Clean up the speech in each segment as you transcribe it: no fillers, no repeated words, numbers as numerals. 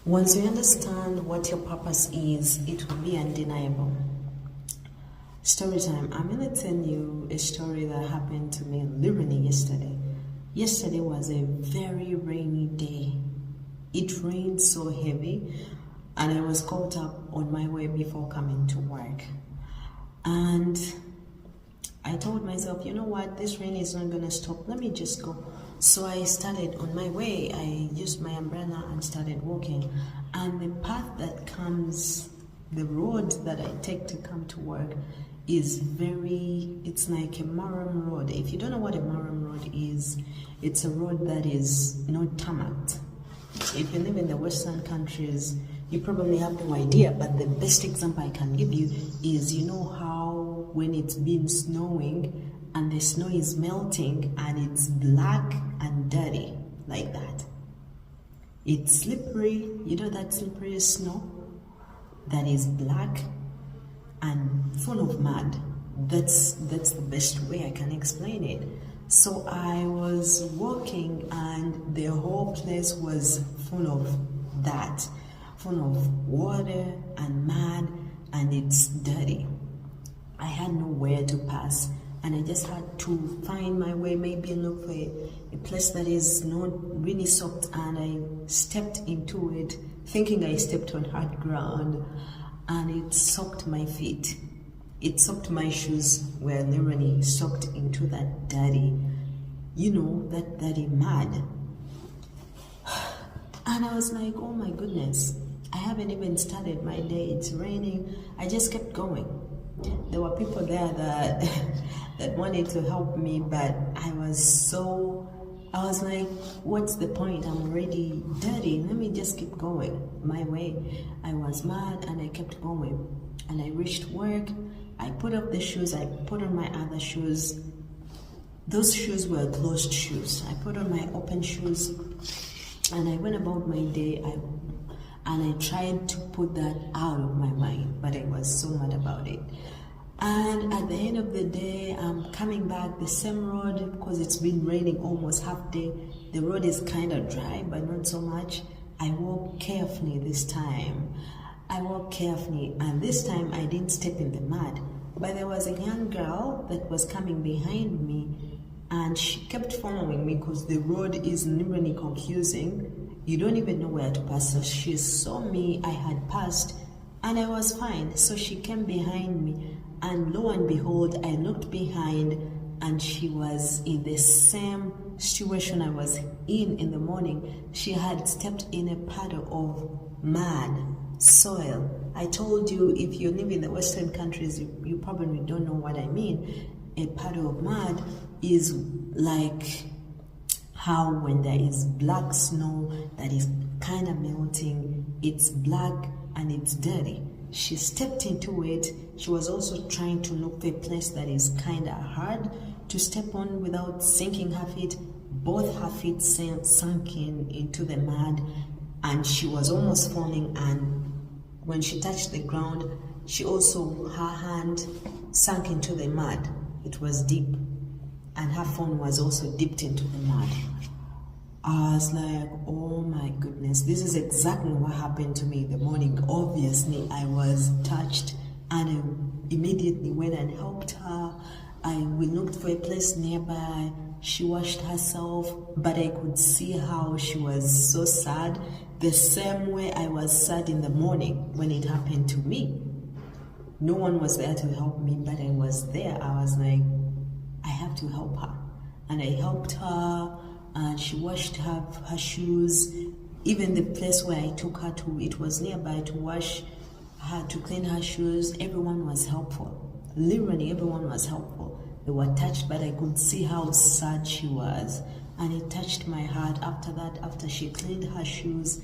Once you understand what your purpose is, it will be undeniable. Story time. I'm going to tell you a story that happened to me literally yesterday. Yesterday was a very rainy day. It rained so heavy, and I was caught up on my way before coming to work. And I told myself, you know what, this rain is not going to stop. Let me just go. So I started on my way. I used my umbrella and started walking. And the path that comes, the road that I take to come to work is it's like a Maram road. If you don't know what a Maram road is, it's a road that is not tarmacked. If you live in the Western countries, you probably have no idea, but the best example I can give you is, you know how when it's been snowing and the snow is melting and it's black and dirty like that. It's slippery, you know that slippery snow that is black and full of mud. That's the best way I can explain it. So I was walking and the whole place was full of that, full of water and mud, and it's dirty. I had nowhere to pass, and I just had to find my way, maybe look for a place that is not really soaked, and I stepped into it thinking I stepped on hard ground, and it soaked my feet. It soaked my shoes, were literally soaked into that dirty, that dirty mud. And I was like, oh my goodness, I haven't even started my day. It's raining. I just kept going. There were people there that wanted to help me, but I was like, what's the point? I'm already dirty. Let me just keep going my way. I was mad and I kept going. And I reached work. I put up the shoes. I put on my other shoes. Those shoes were closed shoes. I put on my open shoes and I went about my day. And I tried to put that out of my mind, but I was so mad about it. And at the end of the day, I'm coming back the same road because it's been raining almost half day. The road is kind of dry, but not so much. I walk carefully this time. And this time I didn't step in the mud. But there was a young girl that was coming behind me, and she kept following me because the road is literally confusing. You don't even know where to pass. So she saw me, I had passed, and I was fine. So she came behind me, and lo and behold, I looked behind, and she was in the same situation I was in the morning. She had stepped in a puddle of mud, soil. I told you, if you live in the Western countries, you probably don't know what I mean. A puddle of mud is like how when there is black snow that is kind of melting, it's black and it's dirty. She stepped into it. She was also trying to look for a place that is kind of hard to step on without sinking her feet. Both her feet sunk into the mud, and she was almost falling, and when she touched the ground, her hand sunk into the mud. It was deep, and her phone was also dipped into the mud. I was like, oh my goodness, this is exactly what happened to me in the morning. Obviously, I was touched, and I immediately went and helped her. We looked for a place nearby. She washed herself, but I could see how she was so sad, the same way I was sad in the morning when it happened to me. No one was there to help me, but I was there. I was like, I have to help her. And I helped her, and she washed her shoes. Even the place where I took her to, it was nearby to wash her, to clean her shoes. Everyone was helpful. Literally, everyone was helpful. They were touched, but I could see how sad she was. And it touched my heart. After that, after she cleaned her shoes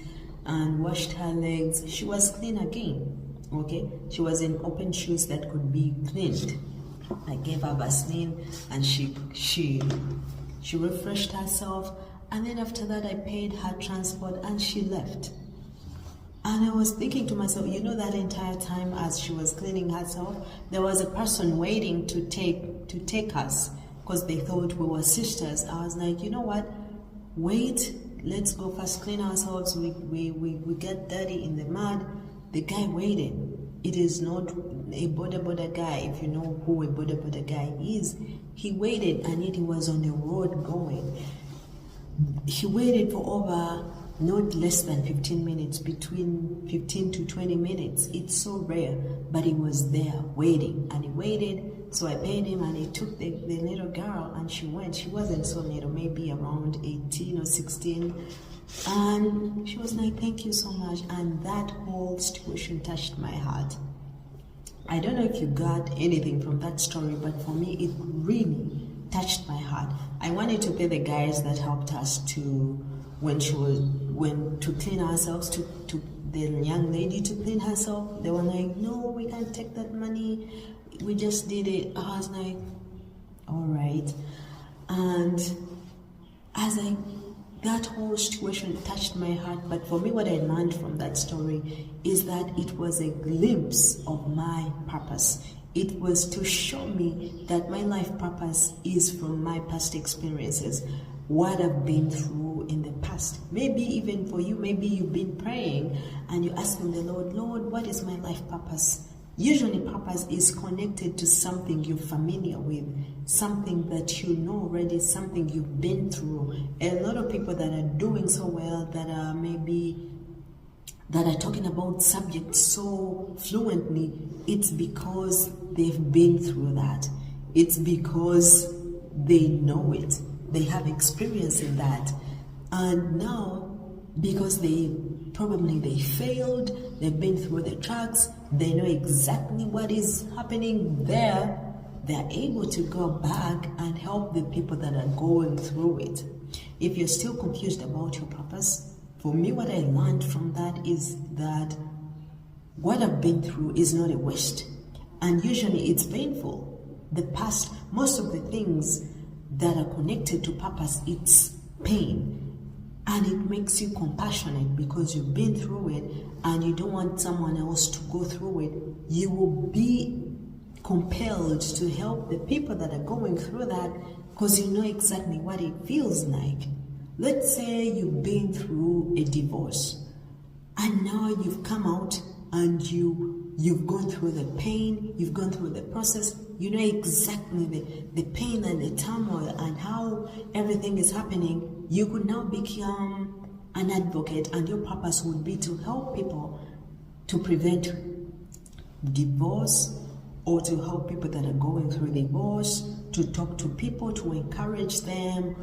and washed her legs, she was clean again. Okay, she was in open shoes that could be cleaned. I gave her Vaseline, and she refreshed herself, and then after that I paid her transport, and she left. And I was thinking to myself, that entire time as she was cleaning herself, there was a person waiting to take us because they thought we were sisters. I was like, you know what? Wait, let's go first clean ourselves. We get dirty in the mud. The guy waited. It is not a border guy. If you know who a border guy is, he waited, and yet he was on the road going. He waited for over not less than 15 minutes, between 15 to 20 minutes. It's so rare, but he was there waiting, and he waited. So I paid him, and he took the little girl, and she went. She wasn't so little, maybe around 18 or 16. And she was like, thank you so much. And that whole situation touched my heart. I don't know if you got anything from that story, but for me, it really touched my heart. I wanted to pay the guys that helped us to clean ourselves, to the young lady to clean herself. They were like, no, we can't take that money. We just did it. I was like, all right. And that whole situation touched my heart. But for me, what I learned from that story is that it was a glimpse of my purpose. It was to show me that my life purpose is from my past experiences, what I've been through in the past. Maybe even for you, maybe you've been praying and you're asking the Lord, Lord, what is my life purpose? Usually purpose is connected to something you're familiar with, something that you know already, something you've been through. A lot of people that are doing so well, that are talking about subjects so fluently, it's because they've been through that. It's because they know it. They have experience in that. And now, because they failed, they've been through the tracks, they know exactly what is happening there, they're able to go back and help the people that are going through it. If you're still confused about your purpose, for me, what I learned from that is that what I've been through is not a waste. And usually it's painful. The past, most of the things that are connected to purpose, it's pain. And it makes you compassionate because you've been through it and you don't want someone else to go through it. You will be compelled to help the people that are going through that because you know exactly what it feels like. Let's say you've been through a divorce and now you've come out and you've gone through the pain, you've gone through the process, you know exactly the pain and the turmoil and how everything is happening. You could now become an advocate, and your purpose would be to help people to prevent divorce, or to help people that are going through divorce, to talk to people, to encourage them.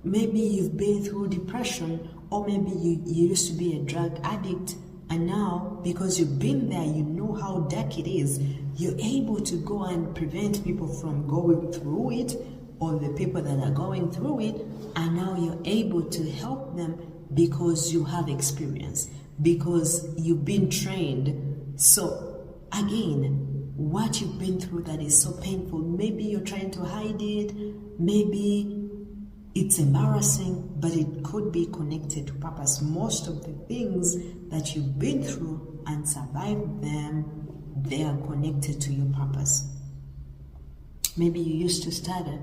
Maybe you've been through depression, or maybe you used to be a drug addict, and now because you've been there, you know how dark it is. You're able to go and prevent people from going through it, or the people that are going through it, and now you're able to help them because you have experience, because you've been trained. So again, what you've been through that is so painful, maybe you're trying to hide it, maybe it's embarrassing, but it could be connected to purpose. Most of the things that you've been through and survived them, they are connected to your purpose. Maybe you used to stutter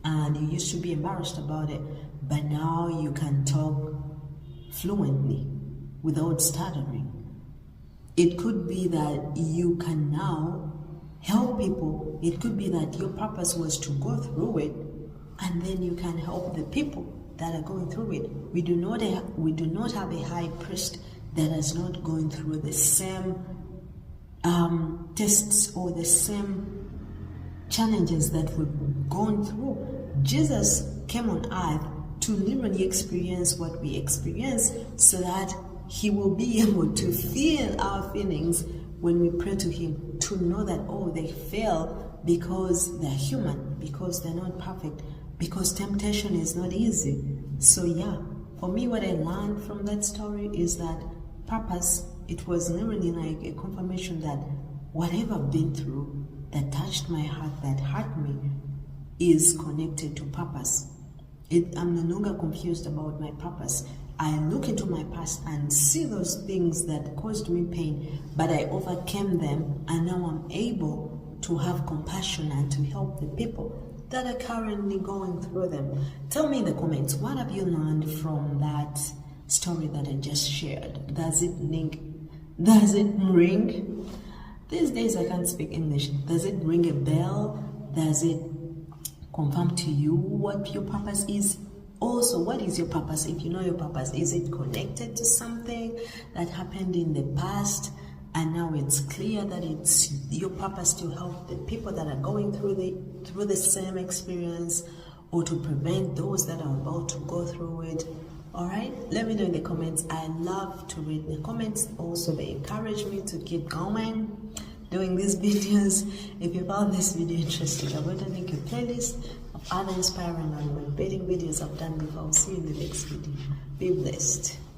and you used to be embarrassed about it, but now you can talk fluently without stuttering. It could be that you can now help people. It could be that your purpose was to go through it, and then you can help the people that are going through it. We do not have a high priest that has not gone through the same tests or the same challenges that we've gone through. Jesus came on earth to literally experience what we experience, so that he will be able to feel our feelings when we pray to him, to know that, oh, they fail because they're human, because they're not perfect, because temptation is not easy. So yeah, for me, what I learned from that story is that purpose, it was literally like a confirmation that whatever I've been through that touched my heart, that hurt me, is connected to purpose. I'm no longer confused about my purpose. I look into my past and see those things that caused me pain, but I overcame them, and now I'm able to have compassion and to help the people. that are currently going through them. Tell me in the comments, what have you learned from that story that I just shared? Does it ring? These days I can't speak English. Does it ring a bell? Does it confirm to you what your purpose is? Also, what is your purpose? If you know your purpose, is it connected to something that happened in the past and now it's clear that it's your purpose to help the people that are going through the same experience, or to prevent those that are about to go through it? All right, let me know in the comments. I love to read the comments. Also, they encourage me to keep going doing these videos. If you found this video interesting, I'm going to link a playlist of other inspiring and motivating videos I've done before. I'll see you in the next video. Be blessed.